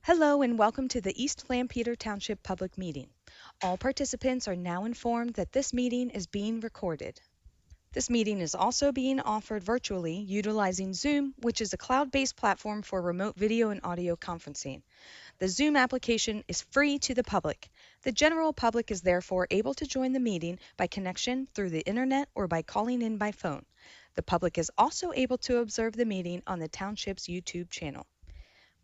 Hello and welcome to the East Lampeter Township Public Meeting. All participants are now informed that this meeting is being recorded. This meeting is also being offered virtually utilizing Zoom, which is a cloud-based platform for remote video and audio conferencing. The Zoom application is free to the public. The general public is therefore able to join the meeting by connection through the internet or by calling in by phone. The public is also able to observe the meeting on the Township's YouTube channel.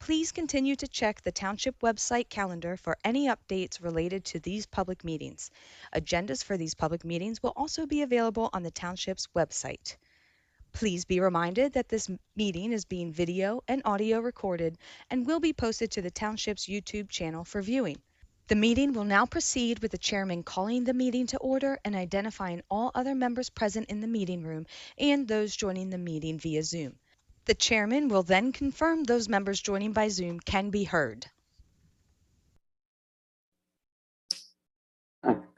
Please continue to check the Township website calendar for any updates related to these public meetings. Agendas for these public meetings will also be available on the Township's website. Please be reminded that this meeting is being video and audio recorded and will be posted to the Township's YouTube channel for viewing. The meeting will now proceed with the chairman calling the meeting to order and identifying all other members present in the meeting room and those joining the meeting via Zoom. The chairman will then confirm those members joining by Zoom can be heard.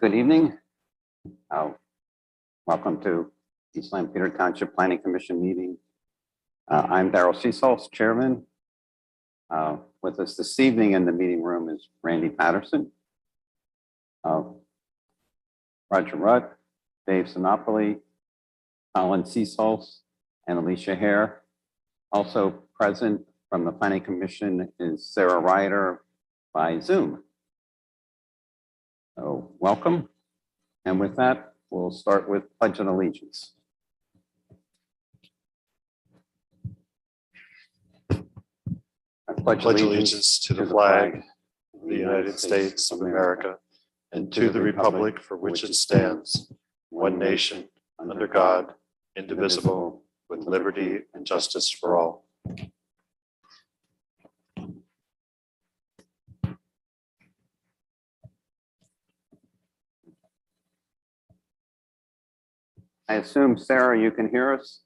Good evening. Welcome to East Lampeter Township Planning Commission meeting. I'm Darrell Seasals, chairman. With us this evening in the meeting room is Randy Patterson, Roger Rudd, Dave Sinopoli, Colin Seasals, and Alicia Hare. Also present from the Planning Commission is Sarah Ryder by Zoom. So welcome. And with that, we'll start with Pledge of Allegiance. I pledge allegiance to the flag of the United States of America and to the republic for which it stands, one nation, under God, indivisible, with liberty and justice for all. I assume, Sarah, you can hear us?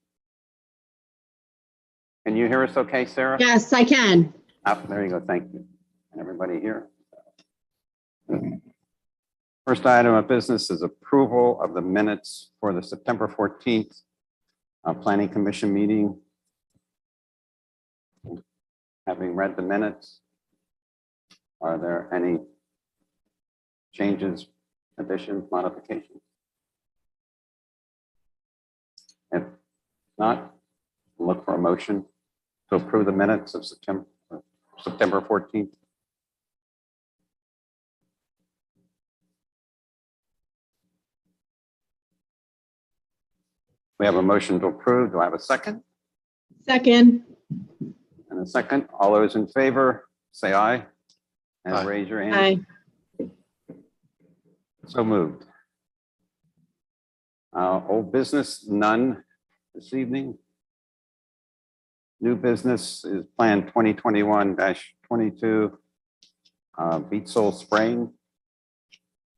Can you hear us okay, Sarah? Yes, I can. Oh, there you go. Thank you. And everybody here. First item of business is approval of the minutes for the September 14th Planning Commission meeting. Having read the minutes, are there any changes, additions, modifications? If not, we'll look for a motion to approve the minutes of September 14th. We have a motion to approve. Do I have a second? Second. And a second. All those in favor, say aye. And Aye. raise your hand. Aye. So moved. Old business, none this evening. New business is Plan 2021-22, Beetsole spraying.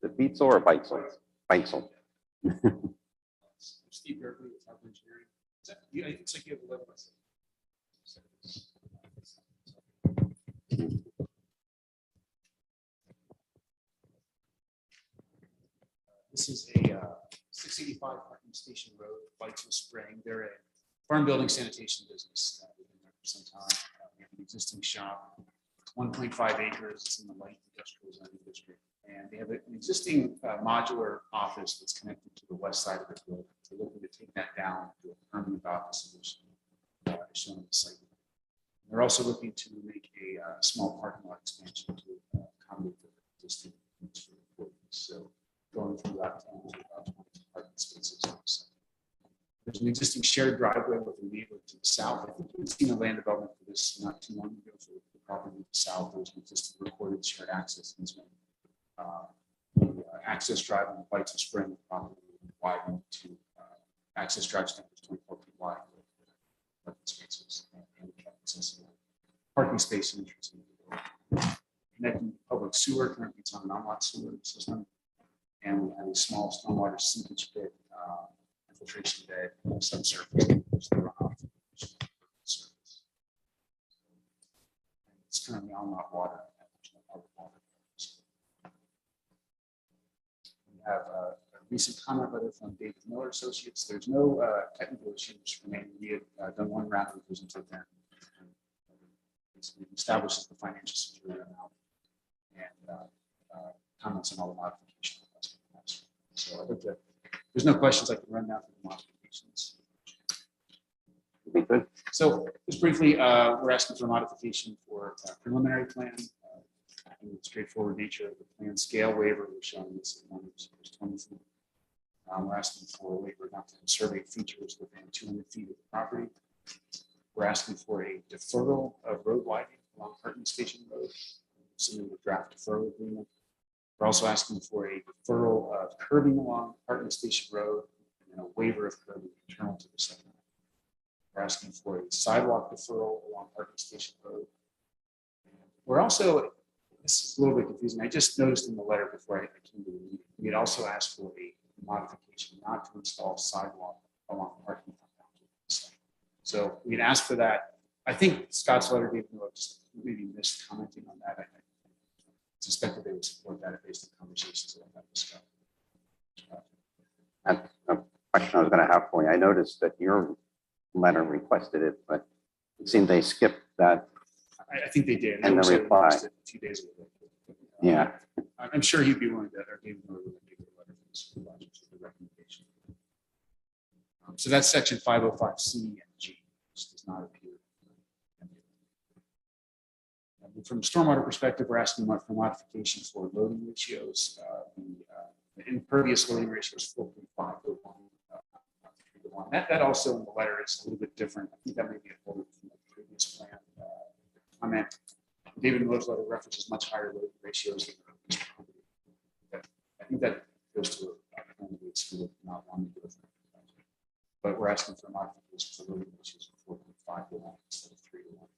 The Beetsole or Beitsole? Beitsole. Steve Berkeley with Harper Engineering. It looks like you have 11 months. This is a 685 Parking Station Road, Beitsole Spraying. They're a farm building sanitation business. They've been there for some time. We have an existing shop, 1.5 acres. It's in the light industrial zoning district. And they have an existing modular office that's connected to the west side of the building. They're looking to take that down to a permanent office solution as shown on the site. They're also looking to make a small parking lot expansion to accommodate the existing needs for employees. So going from about 10 to about 20 parking spaces on the site. There's an existing shared driveway with a neighbor to the south. I think we've seen a land development for this not too long ago for the property to the south. There's an existing recorded shared access easement. The access drive on the Beitsole Spring property widened to access drive standards 24 feet wide with parking spaces and handicap accessible parking space and entrance into the building. Connecting public sewer, currently it's on an on-lot sewer system, and we have a small stormwater seepage pit, infiltration bed, subsurface to run off the surface. It's currently on-lot water. Have a recent comment letter from David Miller Associates. There's no technical issues remaining. We had done one round of presentation then. basically establishes the financial security amount and comments on all the modifications. So I think that there's no questions. I can run now through the modifications. Be good. So just briefly, we're asking for a modification for a preliminary plan. In the straightforward nature of the plan scale waiver, we're showing this at 20 feet. We're asking for a waiver not to have survey features within 200 feet of the property. We're asking for a deferral of road widening along Parking Station Road, submitting a draft deferral agreement. We're also asking for a deferral of curbing along Parking Station Road and a waiver of curbing internal to the site. We're asking for a sidewalk deferral along Parking Station Road. We're also, this is a little bit confusing. I just noticed in the letter before I came to the meeting, we had also asked for a modification not to install sidewalk along parking compound. So we had asked for that. I think Scott's letter gave me just maybe missed commenting on that. I suspect that they would support that based on conversations that I've had with Scott. That's a question I was going to have for you. I noticed that your letter requested it, but it seemed they skipped that. I think they did. And the They reply. released it a few days ago. Yeah. I'm sure he'd be willing to, or David Miller would give a letter for this for the recommendation. So that's section 505C and G, which does not appear. From a stormwater perspective, we're asking for modification for loading ratios. The impervious loading ratio is 4.5 to 1. That also in the letter is a little bit different. I think that may be a little from the previous plan. Comment. David Miller's letter references much higher loading ratios than the property. I think that goes to a plan that we excluded, not wanting to do it. But we're asking for a modification for loading ratios of 4.5 to 1 instead of 3 to 1.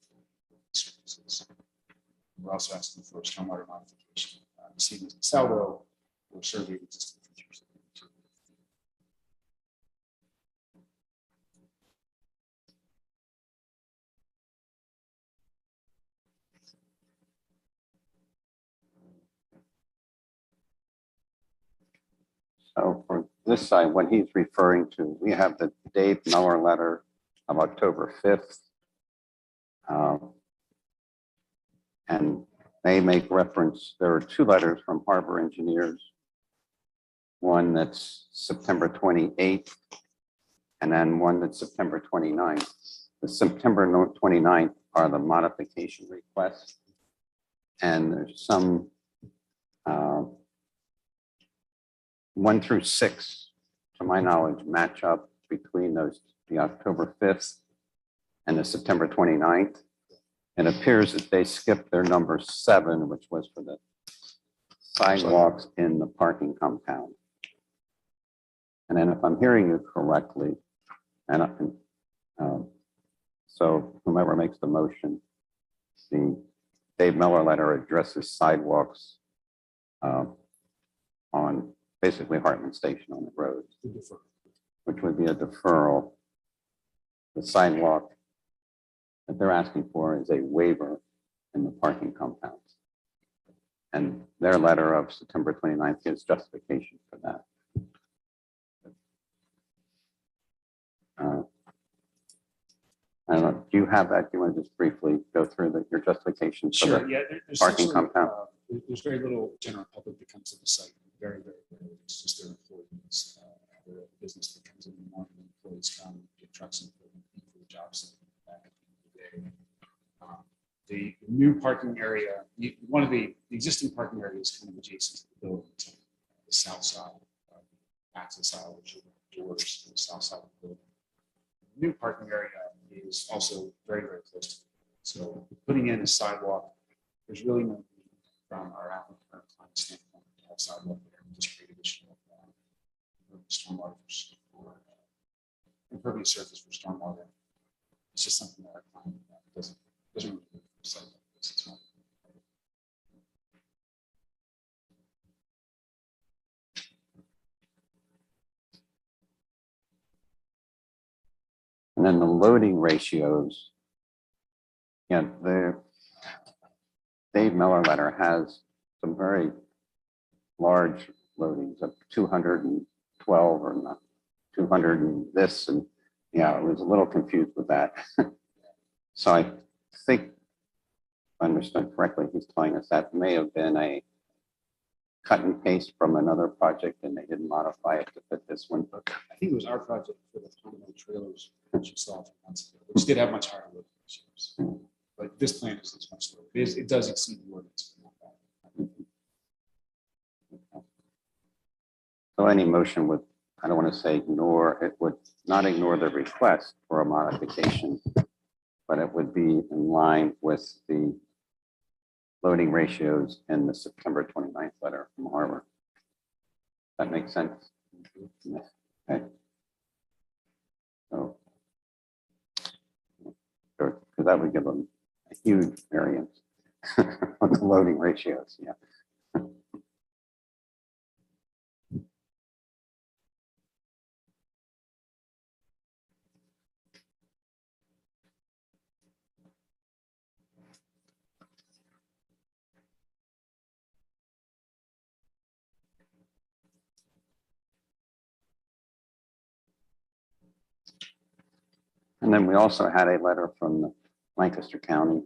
We're also asking for a stormwater modification. Receiving as salvo or survey existing features. So for this side, what he's referring to, we have the Dave Miller letter of October 5th. And they make reference, there are two letters from Harbor Engineers. One that's September 28th, and then one that's September 29th. The September 29th are the modification requests. And there's some 1 through 6, to my knowledge, match up between those, the October 5th and the September 29th. It appears that they skipped their number 7, which was for the sidewalks in the parking compound. And then if I'm hearing you correctly, and so whomever makes the motion, the Dave Miller letter addresses sidewalks on basically Hartman Station on the road, which would be a deferral. The sidewalk that they're asking for is a waiver in the parking compound. And their letter of September 29th gives justification for that. I don't know, do you have that? Do you want to just briefly go through your justification for Sure, the yeah. There's parking essentially, compound? There's very little general public that comes to the site. Very, very little. It's just their employees. They're a business that comes in the morning, employees come, get trucks and for the job site. Back at the end of the day. The new parking area, one of the existing parking areas kind of adjacent to the building, the south side, access aisle, which are doors to the south side of the building. The new parking area is also very, very close to it. So putting in a sidewalk, there's really no need from our applicant client standpoint to have sidewalk there. Just create additional stormwater for impervious surface for stormwater. It's just something that our client doesn't really do for sidewalk. It's not. And then the loading ratios. Yeah, the Dave Miller letter has some very large loadings of 212 or not 200 and this, and yeah, I was a little confused with that. So I think I understood correctly, he's telling us that may have been a cut and paste from another project and they didn't modify it to fit this one. I think it was our project for the Continental trailers, which you saw a few months ago, which did have much higher load ratios. But this plan is much lower. It does exceed the ordinance. So any motion would, I don't want to say ignore, it would not ignore the request for a modification, but it would be in line with the loading ratios in the September 29th letter from Harbor. That makes sense? Okay. So, because that would give them a huge variance on the loading ratios, yeah. And then we also had a letter from Lancaster County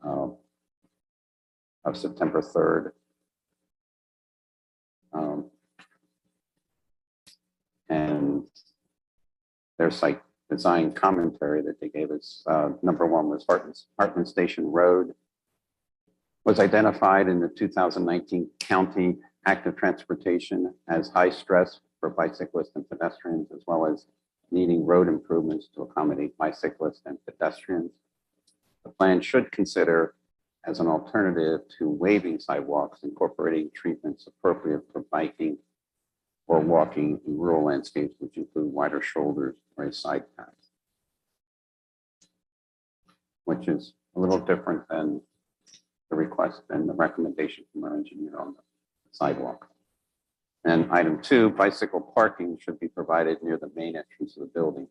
of September 3rd. And their site design commentary that they gave us, number one was Hartman Station Road was identified in the 2019 county active transportation as high stress for bicyclists and pedestrians, as well as needing road improvements to accommodate bicyclists and pedestrians. The plan should consider as an alternative to waiving sidewalks, incorporating treatments appropriate for biking or walking in rural landscapes, which include wider shoulders or a side path, which is a little different than the request and the recommendation from our engineer on the sidewalk. And item 2, bicycle parking should be provided near the main entrance of the building.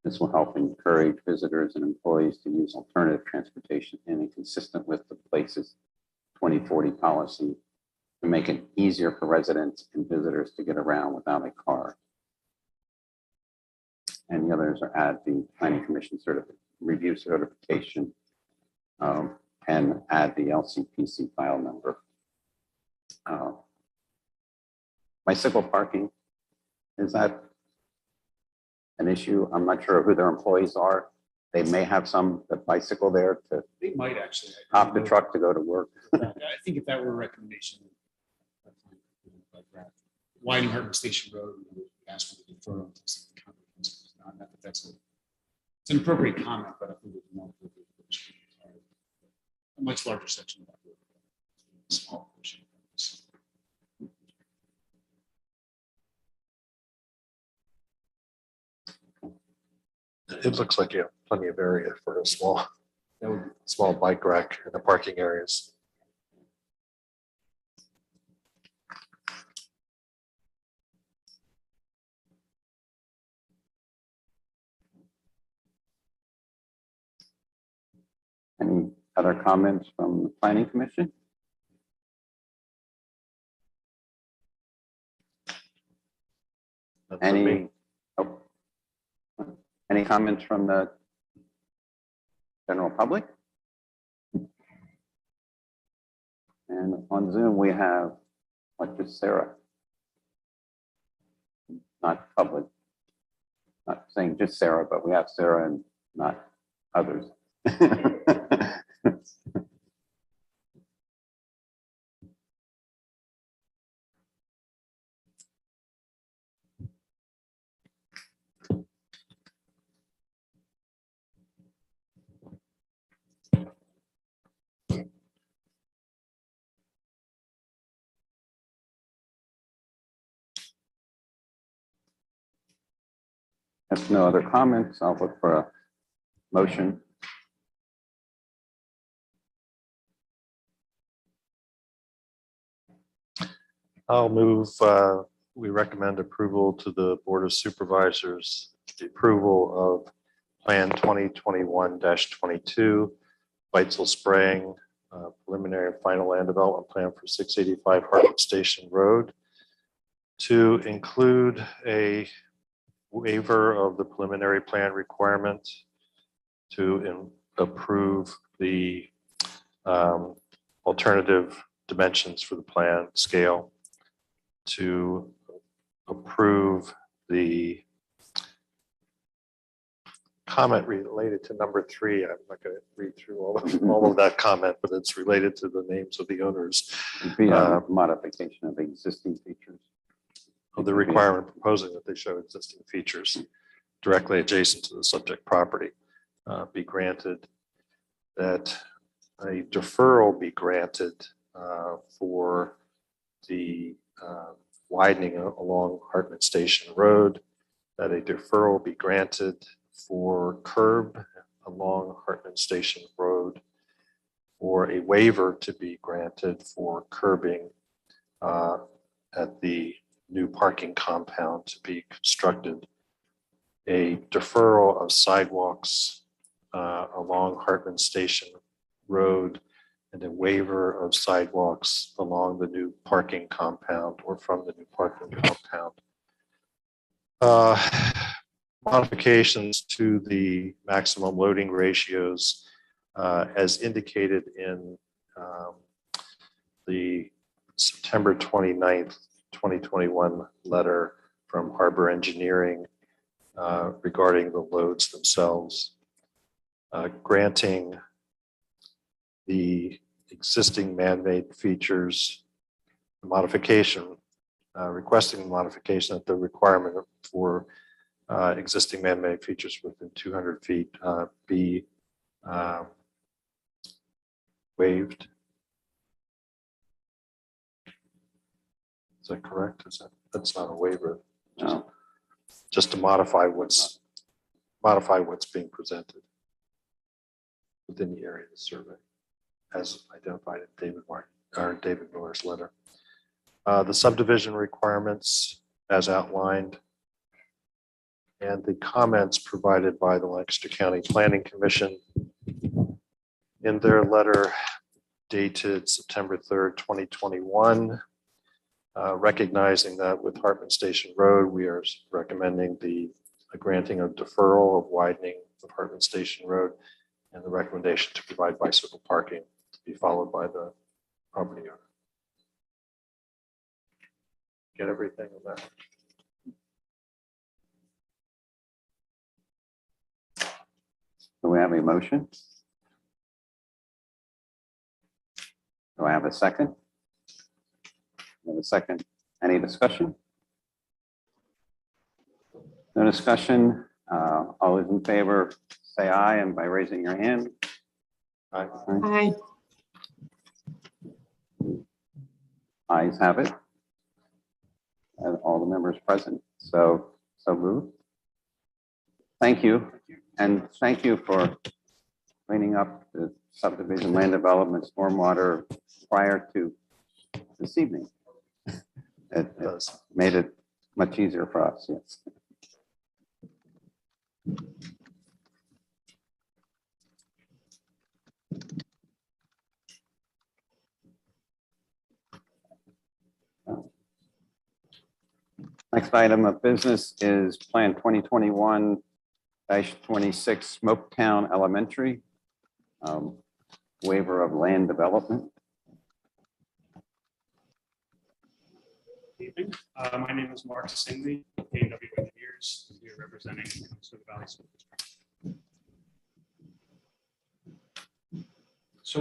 This will help encourage visitors and employees to use alternative transportation and consistent with the place's 2040 policy to make it easier for residents and visitors to get around without a car. And the others are add the planning commission review certification and add the LCPC file number. Bicycle parking, is that an issue? I'm not sure who their employees are. They may have some that bicycle there to They might actually. hop the truck to go to work. I think if that were a recommendation, like widening Hartman Station Road, we would ask for the deferral until something comprehensive is done. Not that it's an appropriate comment, but I think it's more appropriate for a much larger section of that road. Small portion. It looks like you have plenty of area for a small That would be small bike rack in the parking areas. Any other comments from the planning commission? That's for me. Any comments from the general public? And on Zoom, we have, what, just Sarah? Not public. Not saying just Sarah, but we have Sarah and not others. If no other comments, I'll look for a motion. I'll move, we recommend approval to the Board of Supervisors, the approval of Plan 2021-22, Weitzel spraying, preliminary and final land development plan for 685 Hartman Station Road, to include a waiver of the preliminary plan requirement to approve the alternative dimensions for the plan scale, to approve the comment related to number 3. I'm not going to read through all of that comment, but it's related to the names of the owners It'd be a modification of existing features. of the requirement proposing that they show existing features directly adjacent to the subject property be granted, that a deferral be granted for the widening along Hartman Station Road, that a deferral be granted for curb along Hartman Station Road, or a waiver to be granted for curbing at the new parking compound to be constructed, a deferral of sidewalks along Hartman Station Road, and a waiver of sidewalks along the new parking compound or from the new parking compound. Modifications to the maximum loading ratios as indicated in the September 29th, 2021 letter from Harbor Engineering regarding the loads themselves, granting the existing man-made features modification, requesting modification that the requirement for existing man-made features within 200 feet be waived. Is that correct? That's not a waiver. No. Just to modify what's being presented within the area of the survey, as identified in David Miller's letter. The subdivision requirements as outlined, and the comments provided by the Lancaster County Planning Commission in their letter dated September 3rd, 2021, recognizing that with Hartman Station Road, we are recommending the granting of deferral of widening of Hartman Station Road, and the recommendation to provide bicycle parking to be followed by the property owner. Get everything on that? Do we have a motion? Do I have a second? I have a second. Any discussion? No discussion. All those in favor, say aye, and by raising your hand. Aye. Aye. Ayes have it. And all the members present, so moved. Thank you, and thank you for cleaning up the subdivision land development stormwater prior to this evening. It made it much easier for us, yes. Next item of business is Plan 2021-26 Smoketown Elementary, waiver of land development. Evening. My name is Mark Singley, A&W Engineers, here representing the Valley School District. So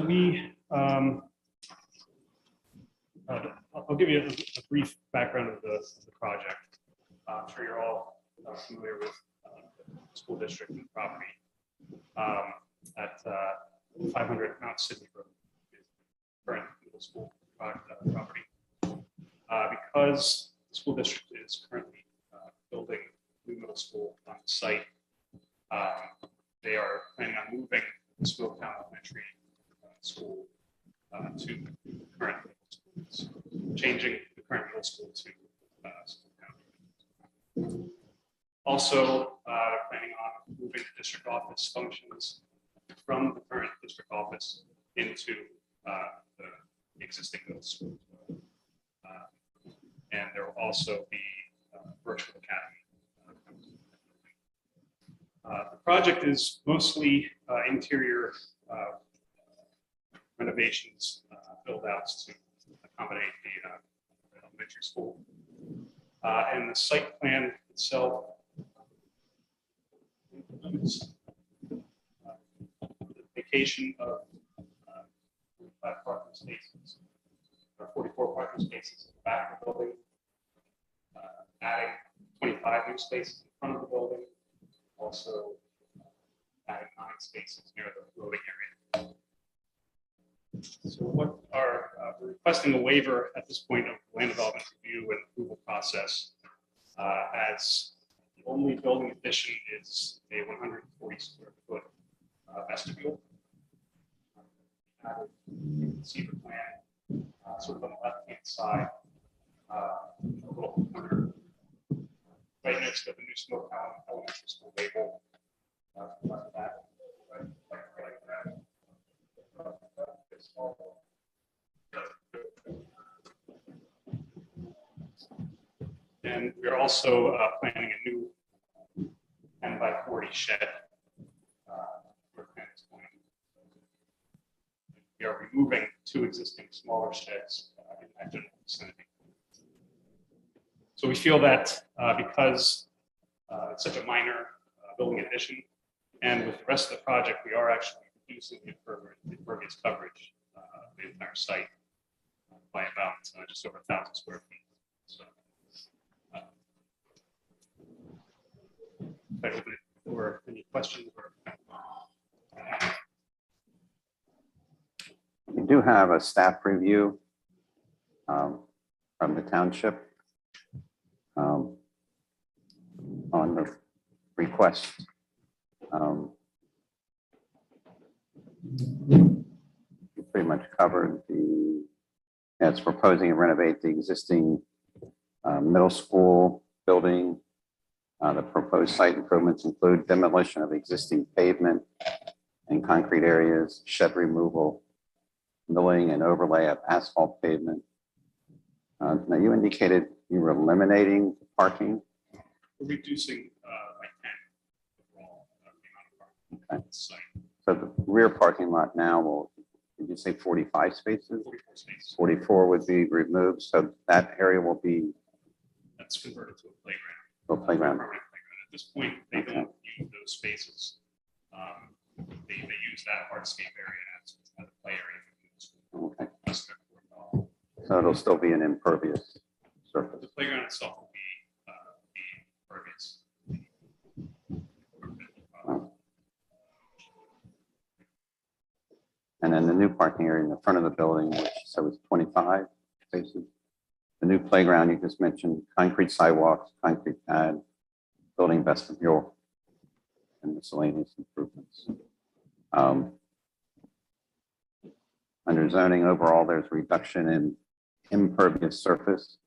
I'll give you a brief background of the project. I'm sure you're all familiar with the school district and the property at 500 Mount Sydney Road, current middle school property. Because the school district is currently building a new middle school on the site, they are planning on moving the Smoketown Elementary School to the current middle school. So changing the current middle school to Smoketown. Also, planning on moving the district office functions from the current district office into the existing middle school. And there will also be virtual academy. The project is mostly interior renovations, build outs to accommodate the elementary school. And the site plan itself includes the vacation of 5 parking spaces, or 44 parking spaces in the back of the building, adding 25 new spaces in front of the building, also adding 9 spaces near the loading area. So what are, we're requesting a waiver at this point of land development review and approval process, as the only building addition is a 140 square foot vestibule. You can see the plan sort of on the left-hand side, a little corner, right next to the new Smoketown elementary school label. Left that, right that. And we're also planning a new 10 by 40 shed. Where plan is going. We are removing 2 existing smaller sheds in that general vicinity. So we feel that because it's such a minor building addition, and with the rest of the project, we are actually reducing the impervious coverage of the entire site by about just over 1,000 square feet. So, I open it for any questions or. We do have a staff review from the township on the request. We pretty much covered it's proposing to renovate the existing middle school building. The proposed site improvements include demolition of existing pavement and concrete areas, shed removal, milling and overlay of asphalt pavement. Now you indicated you were eliminating parking. We're reducing by 10 overall the amount of parking Okay. on the site. So the rear parking lot now will, did you say 45 spaces? 44 spaces. 44 would be removed. So that area will be That's converted to a playground. a playground. Permanent playground. At this point, they don't use those spaces. They use that hardscape area as a play area. Okay. That's their core. So it'll still be an impervious surface. The playground itself will be impervious. And then the new parking area in the front of the building, which so it's 25 spaces. The new playground, you just mentioned concrete sidewalks, concrete pad, building vestibule, and miscellaneous improvements. Under zoning overall, there's reduction in impervious surface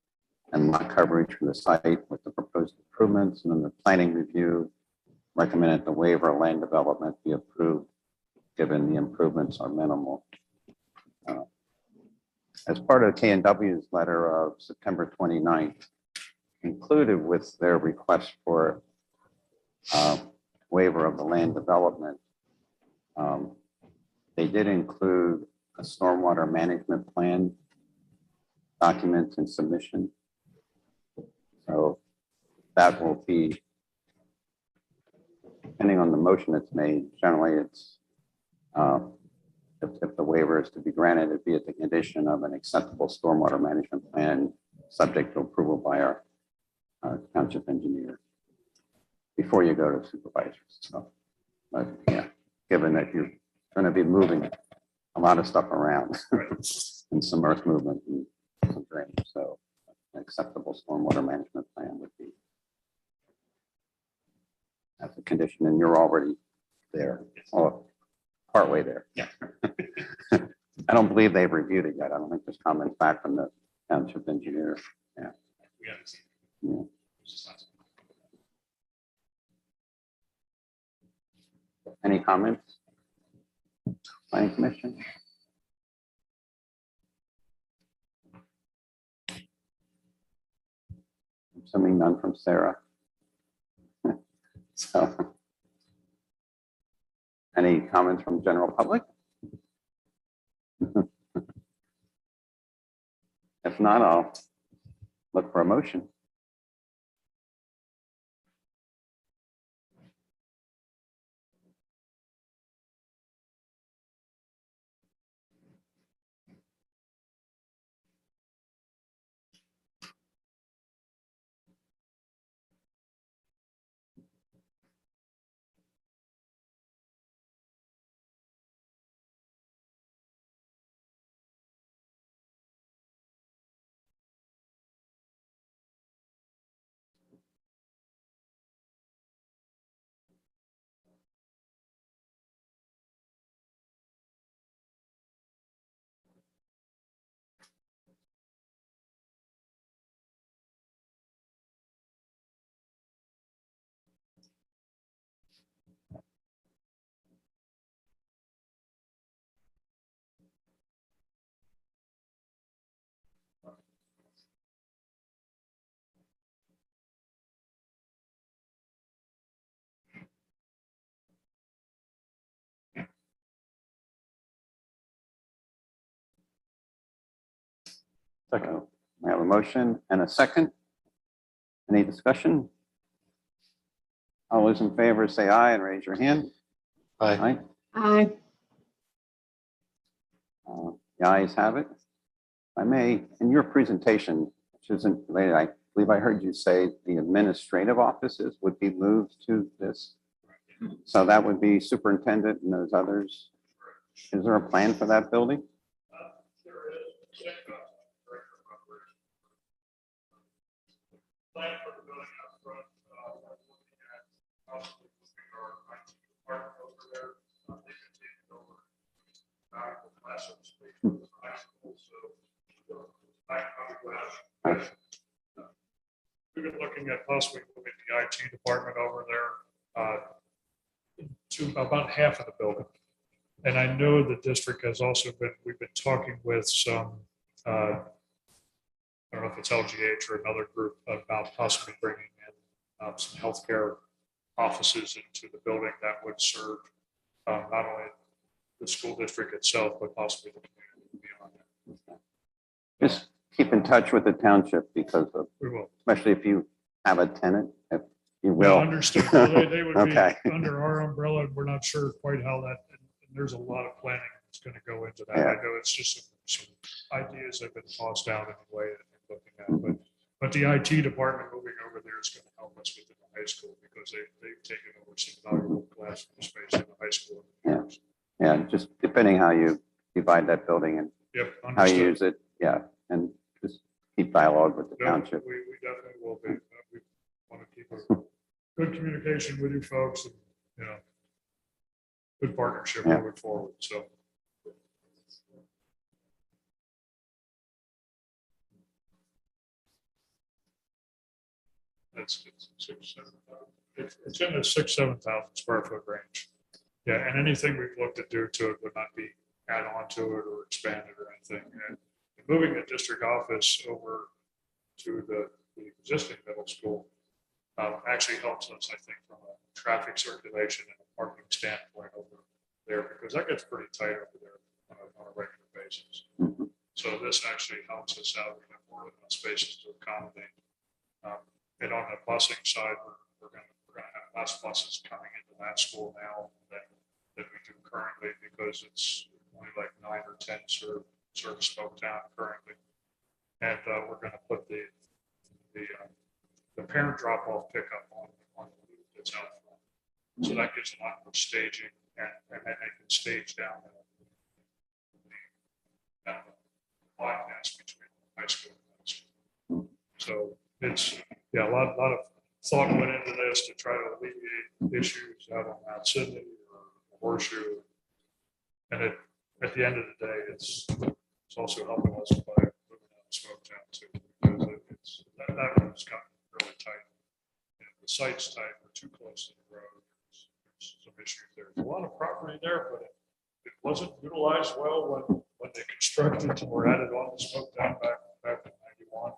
and lot coverage for the site with the proposed improvements. And then the planning review recommended the waiver of land development be approved given the improvements are minimal. As part of K&W's letter of September 29th, included with their request for waiver of the land development, they did include a stormwater management plan document and submission. So that will be, depending on the motion that's made, generally it's, if the waiver is to be granted, it'd be at the condition of an acceptable stormwater management plan subject to approval by our township engineer before you go to supervisors. So, but yeah, given that you're going to be moving a lot of stuff around and some earth movement and some drainage, so an acceptable stormwater management plan would be as a condition, and you're already there, or partway there. Yeah. I don't believe they've reviewed it yet. I don't think there's comments back from the township engineer. Yeah. We haven't seen Yeah. it. It's just not- Any comments? Planning Commission? Assuming none from Sarah. So Any comments from general public? If not, I'll look for a motion. Second. I have a motion and a second. Any discussion? All those in favor say aye and raise your hand. Aye. Aye. Aye. The ayes have it. If I may, in your presentation, which isn't related, I believe I heard you say the administrative offices would be moved to this. So that would be superintendent and those others. Is there a plan for that building? There is director of operations. Plan for the building up front, we're looking at possibly moving our IT department over there. They've been taking over valuable classroom space for the high school, so we've been looking at possibly moving the IT department over there to about half of the building. And I know the district has also been, we've been talking with some, I don't know if it's LGH or another group about possibly bringing in some healthcare offices into the building that would serve not only the school district itself, but possibly the community beyond that. Just keep in touch with the township because of, We will. especially if you have a tenant, if you Well, will. understood. Well, they would Okay. be under our umbrella. We're not sure quite how that, and there's a lot of planning that's going to go into that. Yeah. I know it's just some ideas have been tossed out in a way that they're looking at, but the IT department moving over there is going to help us within the high school because they've taken over some valuable classroom space in the high school. Yeah. Yeah, just depending how you divide that building and Yep. how you Understood. use it. Yeah, and just keep dialogue with the No, township. We definitely will be. We want to keep a good communication with you folks and, you know, good partnership Yeah. moving forward. So. It's in the 6,000-7,000 square foot range. Yeah, and anything we've looked to do to it would not be add on to it or expand it or anything. And moving the district office over to the existing middle school actually helps us, I think, from a traffic circulation and a parking standpoint over there, because that gets pretty tight over there on a regular basis. Mhm. So this actually helps us out. We have more spaces to accommodate. And on the busing side, we're going to have less buses coming into that school now than we do currently, because it's only like 9 or 10 serve Smoketown currently. And we're going to put the parent drop-off pickup on the loop that's out front. So that gives a lot more staging, and then they can stage down the bypass between high school and middle school. So it's, yeah, a lot of thought went into this to try to alleviate issues out on Mount Sydney or Horseshoe. And at the end of the day, it's also helping us by moving out of Smoketown too, because it's that road's gotten really tight. And the site's tight, we're too close to the road. There's some issues there. There's a lot of property there, but it wasn't utilized well when they constructed or added on to Smoketown back in 91.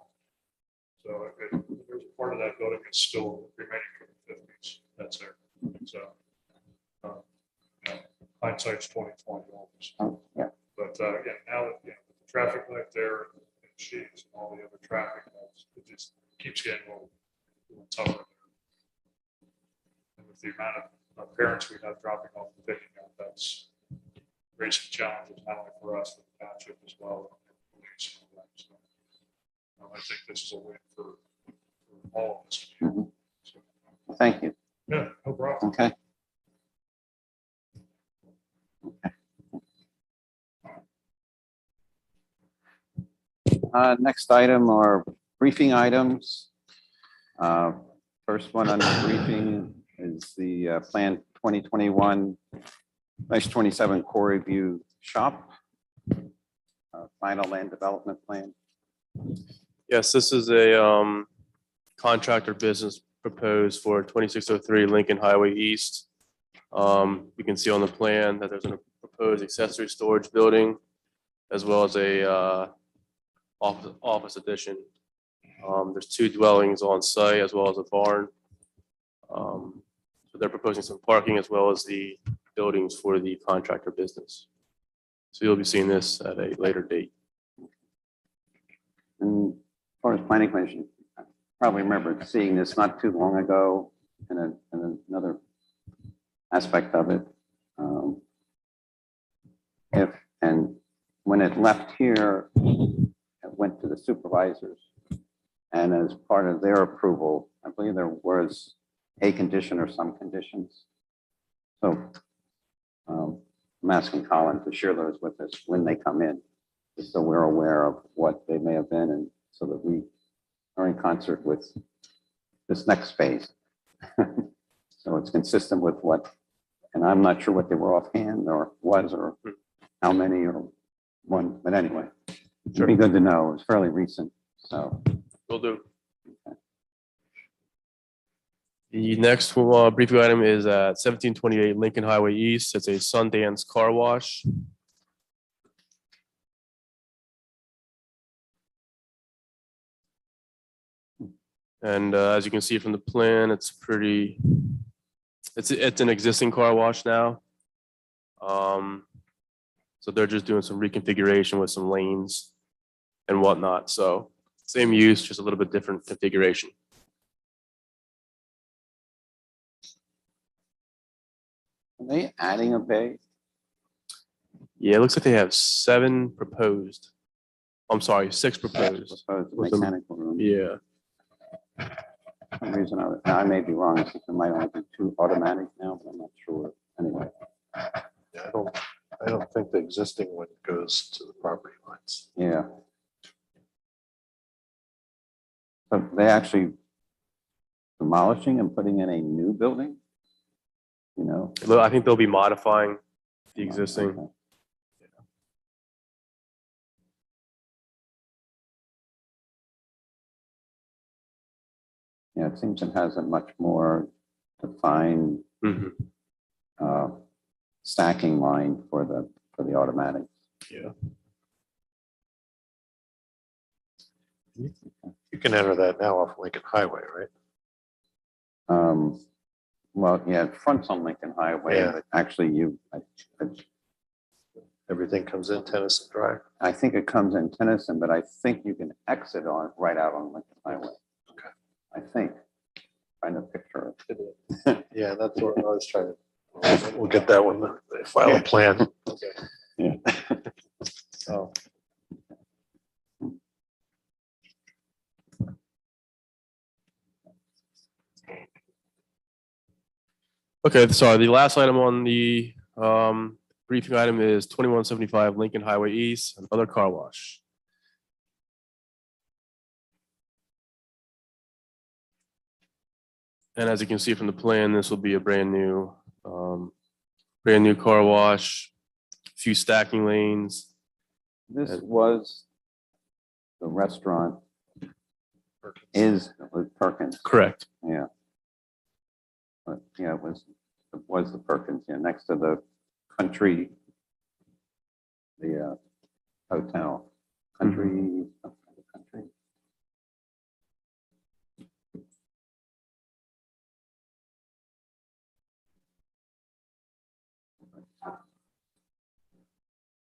So there's a part of that building that's still remaining from the 50s. That's there. So hindsight's 2020 always. Oh, yeah. But again, now that the traffic light there and shades and all the other traffic lights, it just keeps getting a little tougher. And with the amount of parents we have dropping off and picking up, that's raising challenges not only for us, but the township as well. So, I think this is a win for all of us. Mhm. So, Thank you. yeah, no problem. Okay. Next item are briefing items. First one on the briefing is the Plan 2021/27 core review shop. Final land development plan. Yes, this is a contractor business proposed for 2603 Lincoln Highway East. You can see on the plan that there's a proposed accessory storage building as well as a office addition. There's 2 dwellings on site as well as a barn. So they're proposing some parking as well as the buildings for the contractor business. So you'll be seeing this at a later date. And as far as planning commission, I probably remember seeing this not too long ago in another aspect of it. When it left here, it went to the supervisors. And as part of their approval, I believe there was a condition or some conditions. So I'm asking Colin to share those with us when they come in, just so we're aware of what they may have been and so that we are in concert with this next phase. So it's consistent with what, and I'm not sure what they were offhand or was or how many or one, but anyway, it'd be good to know. It was fairly recent, so. Will do. The next briefing item is at 1728 Lincoln Highway East. It's a Sundance car wash. And as you can see from the plan, it's an existing car wash now. So they're just doing some reconfiguration with some lanes and whatnot. So same use, just a little bit different configuration. Are they adding a bay? Yeah, it looks like they have 7 proposed. I'm sorry, 6 proposed. Proposed With them. mechanical room. Yeah. For some reason I may be wrong. I think there might only be 2 automatic now, but I'm not sure. Anyway, Yeah, I don't think the existing one goes to the property lines. yeah. So they actually demolishing and putting in a new building? You know? I think they'll be modifying the existing. Okay. Yeah, it seems it has a much more defined Mhm. stacking line for the automatic. Yeah. You can enter that now off Lincoln Highway, right? Well, yeah, it fronts on Lincoln Highway, Yeah. but actually Everything comes in Tennyson Drive. I think it comes in Tennyson, but I think you can exit on right out on Lincoln Highway. Okay. I think. Trying to picture it. Yeah, that's what I was trying to, we'll get that one, the file a plan. Okay. Yeah. Oh, Okay, sorry. The last item on the briefing item is 2175 Lincoln Highway East, another car wash. And as you can see from the plan, this will be a brand new car wash, a few stacking lanes. This was the restaurant is with Perkins. Correct. Yeah. But yeah, it was the Perkins, yeah, next to the country, the hotel, country.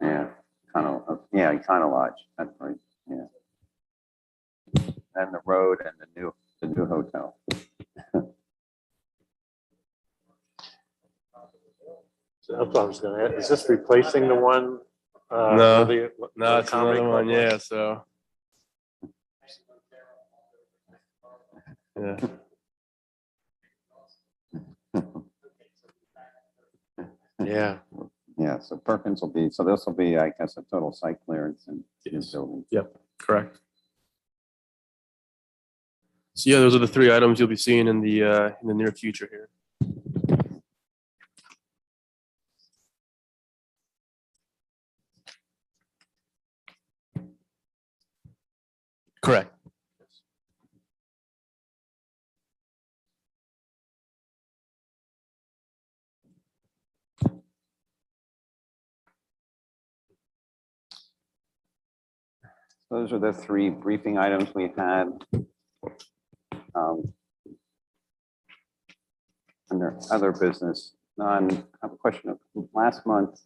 Yeah, kind of lodge. That's right. Yeah. And the road and the new hotel. So that's what I was gonna ask. Is this replacing the one? No, where No, the it's comedy another club one, was? yeah, so. Yeah, Yeah, Yeah, so Perkins will be, so this will be, I guess, a total site clearance and Yes. building. yep, correct. So yeah, those are the three items you'll be seeing in the near future here. Correct. Those are the three briefing items we had. Under other business, I have a question. Last month,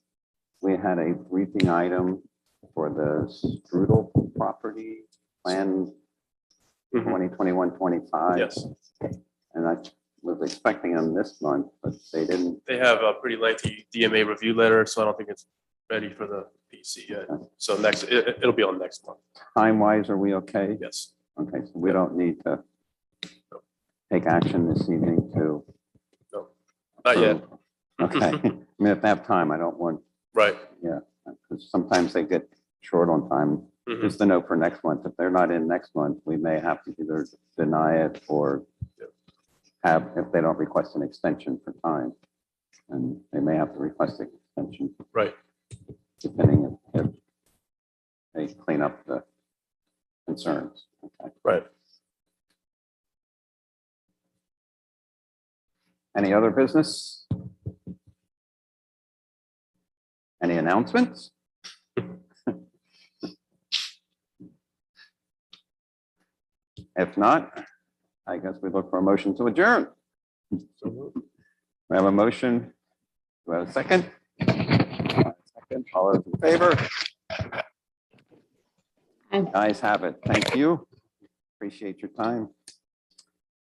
we had a briefing item for the Strudel property plan Mhm. 2021-25. Yes, And I was expecting them this month, but they didn't. they have a pretty lengthy DMA review letter, so I don't think it's ready for the PC yet. So it'll be on next month. Time-wise, are we okay? Yes. Okay, so we don't need to take action this evening to. Not yet. Okay, I mean, if they have time, I don't want, Right. because sometimes they get short on time. Mhm. Just to know for next month, if they're not in next month, we may have to either deny it or have, if they don't request an extension for time. And they may have to request an extension. Right. Depending if they clean up the concerns. Okay. Right. Any other business? Any announcements? If not, I guess we look for a motion to adjourn. We have a motion. Do we have a second? Second. All those in favor? Aye. Guys have it. Thank you. Appreciate your time.